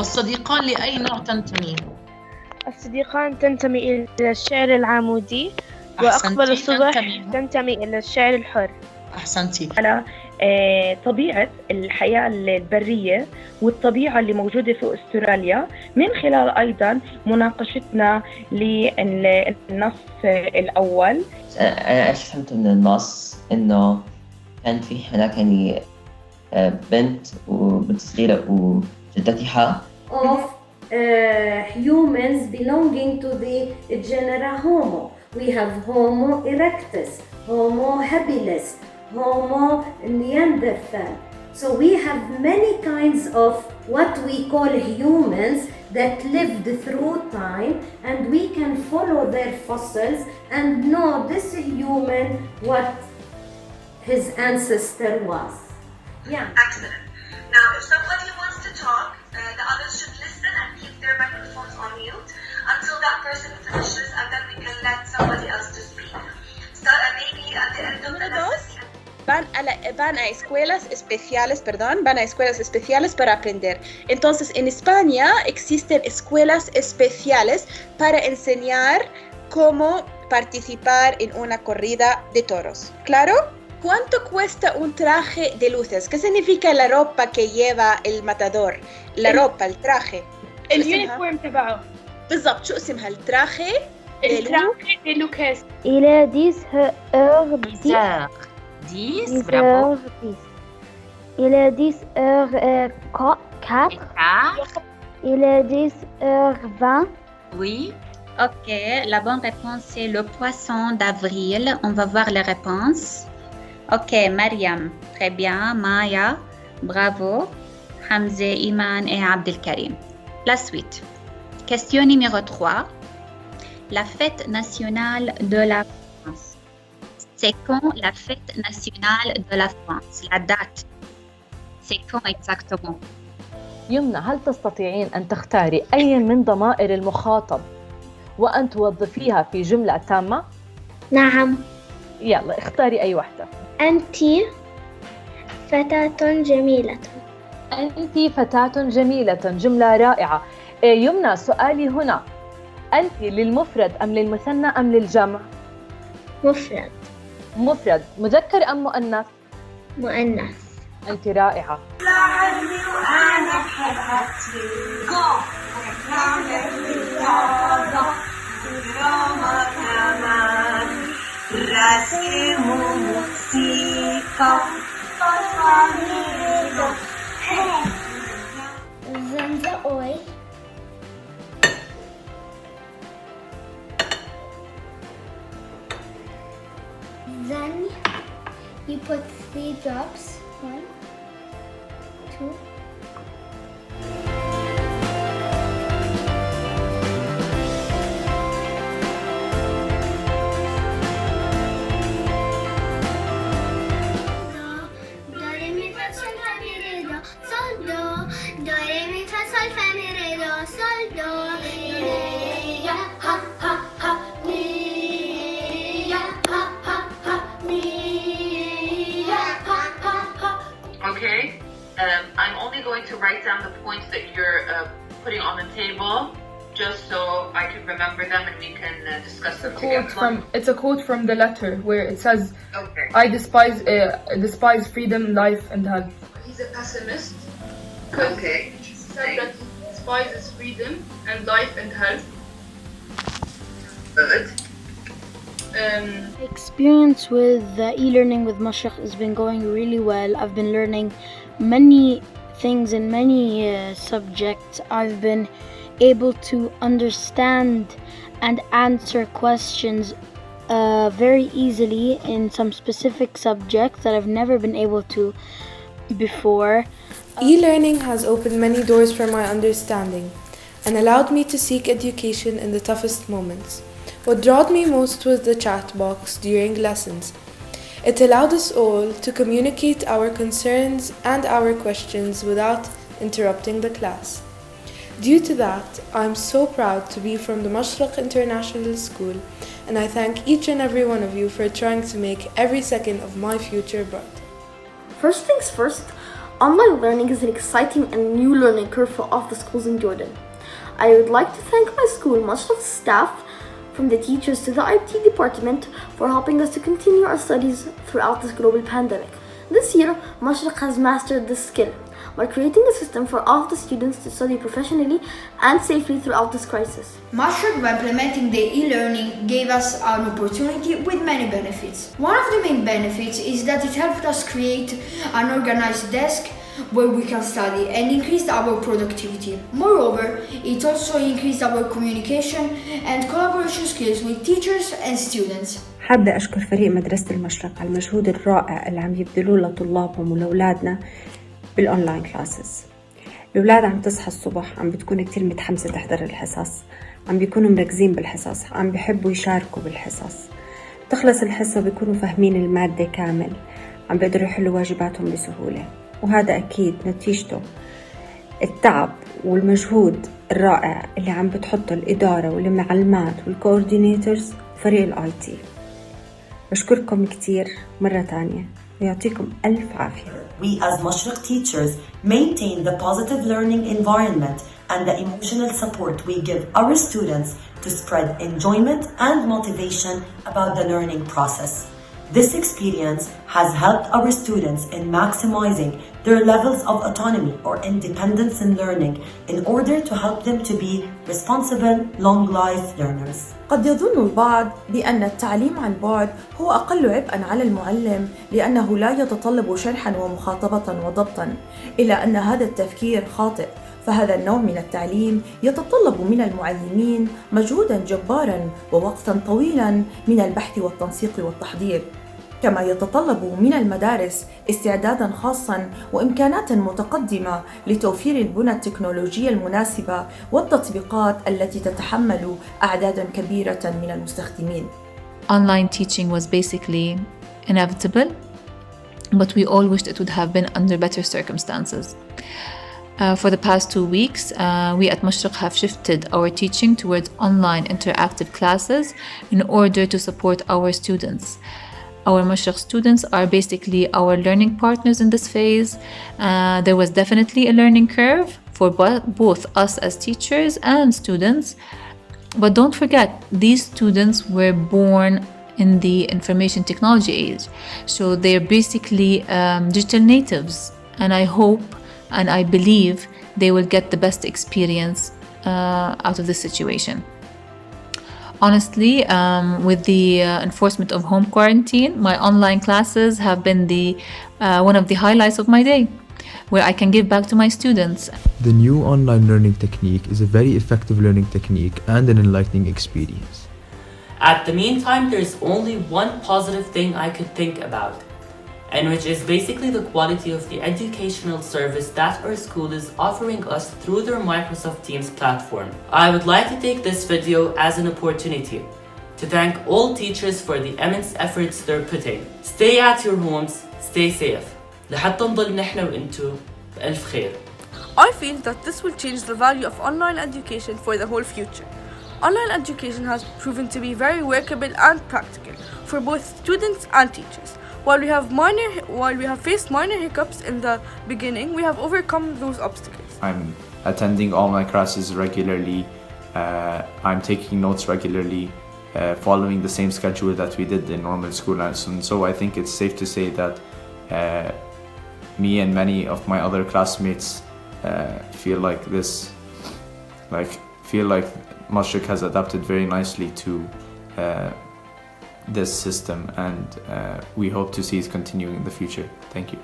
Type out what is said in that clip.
الصديقان لأي نوع تنتمي؟ الصديقان تنتمي إلى الشعر العمودي، أحسنتي. وأقبل الصبح تنتمي. تنتمي إلى الشعر الحر. أحسنتي. على طبيعة الحياة البرية والطبيعة اللي موجودة في أستراليا، من خلال أيضا مناقشتنا للنص الأول. أنا إيش فهمت من النص إنه كان في هناك يعني بنت صغيرة وجدتها of humans belonging to the genera Homo. We have Homo erectus, Homo habilis, Homo neanderthal. So we have many kinds of what we call humans that lived through time, and we can follow their fossils and know this human what his ancestor was. Yeah. Excellent. Now, if somebody wants to talk, the others should listen and keep their microphones on mute until that person finishes, and then we can let somebody else to speak. Start maybe at the end of the lesson. Van a escuelas especiales para aprender. Entonces, en España existen escuelas especiales para enseñar cómo participar en una corrida de toros. ¿Claro? ¿Cuánto cuesta un traje de luces? ¿Qué significa la ropa que lleva el matador? La ropa, el traje. اليونيفورم تبعه. بالضبط، شو اسمها التراخي؟ التراخي لوكاس. Il est 10 heures 10. 10, bravo. Il est 10 heures 4. Il est 10 heures 20. Oui. Ok, la bonne réponse c'est le poisson d'avril. On va voir les réponses. Ok, Mariam, très bien. Maya, bravo. Hamza, Iman et Abdelkarim. La suite. Question numéro 3. La fête nationale de la France. C'est quand la fête nationale de la France? La date. C'est quand exactement? يمنى، هل تستطيعين أن تختاري أي من ضمائر المخاطب وأن توظفيها في جملة تامة؟ نعم. يلا اختاري أي واحدة. أنت فتاة جميلة. أنت فتاة جميلة، جملة رائعة. يمنى، سؤالي هنا، أنت للمفرد أم للمثنى أم للجمع؟ مفرد. مفرد. مذكر أم مؤنث؟ مؤنث. أنت رائعة. زنزقوي. Then you put 3 drops. 1, 2. Okay, I'm only going to write down the points that you're putting on the table, just so I can remember them and we can discuss them together. It's a quote from the letter where it says, Okay. I despise freedom, life and health. He's a pessimist. Okay. He said that he despises freedom and life and health. Good. Experience with e-learning with Mashrek has been going really well. I've been learning many things in many subjects. I've been able to understand and answer questions very easily in some specific subjects that I've never been able to before. E-learning has opened many doors for my understanding and allowed me to seek education in the toughest moments. What drawed me most was the chat box during lessons. It allowed us all to communicate our concerns and our questions without interrupting the class. Due to that, I'm so proud to be from the Mashrek International School, and I thank each and every one of you for trying to make every second of my future bright. First things first, Online learning is an exciting and new learning curve for all the schools in Jordan. I would like to thank my school, Mashrek staff, from the teachers to the IT department, for helping us to continue our studies throughout this global pandemic. This year, Mashrek has mastered this skill by creating a system for all of the students to study professionally and safely throughout this crisis. Mashrek, by implementing the e-learning, gave us an opportunity with many benefits. One of the main benefits is that it helped us create an organized desk where we can study and increased our productivity. Moreover, it also increased our communication and collaboration skills with teachers and students. حابة أشكر فريق مدرسة المشرق على المجهود الرائع اللي عم يبذلوه لطلابهم ولأولادنا بالأونلاين كلاسز. الأولاد عم تصحى الصبح، عم بتكون كتير متحمسة تحضر الحصص، عم بيكونوا مركزين بالحصص، عم بيحبوا يشاركوا بالحصص. تخلص الحصة بيكونوا فاهمين المادة كامل، عم بيقدروا يحلوا واجباتهم بسهولة، وهذا أكيد نتيجته التعب والمجهود الرائع اللي عم بتحطه الإدارة والمعلمات والكوردينيتورز وفريق الآي تي. بشكركم كتير مرة تانية ويعطيكم ألف عافية. We as Mashrek teachers maintain the positive learning environment and the emotional support we give our students to spread enjoyment and motivation about the learning process. This experience has helped our students in maximizing their levels of autonomy or independence in learning in order to help them to be responsible, long-life learners. قد يظن البعض بأن التعليم عن بعد هو أقل عبئاً على المعلم لأنه لا يتطلب شرحاً ومخاطبة وضبطاً، إلا أن هذا التفكير خاطئ، فهذا النوع من التعليم يتطلب من المعلمين مجهوداً جباراً ووقتاً طويلاً من البحث والتنسيق والتحضير، كما يتطلب من المدارس استعداداً خاصاً وإمكانات متقدمة لتوفير البنى التكنولوجية المناسبة والتطبيقات التي تتحمل أعداداً كبيرة من المستخدمين. Online teaching was basically inevitable, but we all wished it would have been under better circumstances. For the past 2 weeks, we at Mashrek have shifted our teaching towards online interactive classes in order to support our students. Our Mashrek students are basically our learning partners in this phase. There was definitely a learning curve for both us as teachers and students. But don't forget, these students were born in the information technology age. So they're basically digital natives. And I hope and I believe they will get the best experience out of this situation. Honestly, with the enforcement of home quarantine, my online classes have been one of the highlights of my day, where I can give back to my students. The new online learning technique is a very effective learning technique and an enlightening experience. At the meantime, there's only one positive thing I could think about, and which is basically the quality of the educational service that our school is offering us through their Microsoft Teams platform. I would like to take this video as an opportunity to thank all teachers for the immense efforts they're putting. Stay at your homes, stay safe. لحتى نضل نحن وانتو بألف خير. I feel that this will change the value of online education for the whole future. Online education has proven to be very workable and practical for both students and teachers. While we have faced minor hiccups in the beginning, we have overcome those obstacles. I'm attending all my classes regularly. I'm taking notes regularly, following the same schedule that we did in normal school. And so I think it's safe to say that me and many of my other classmates feel like Mashrek has adapted very nicely to this system, and we hope to see it continuing in the future. Thank you.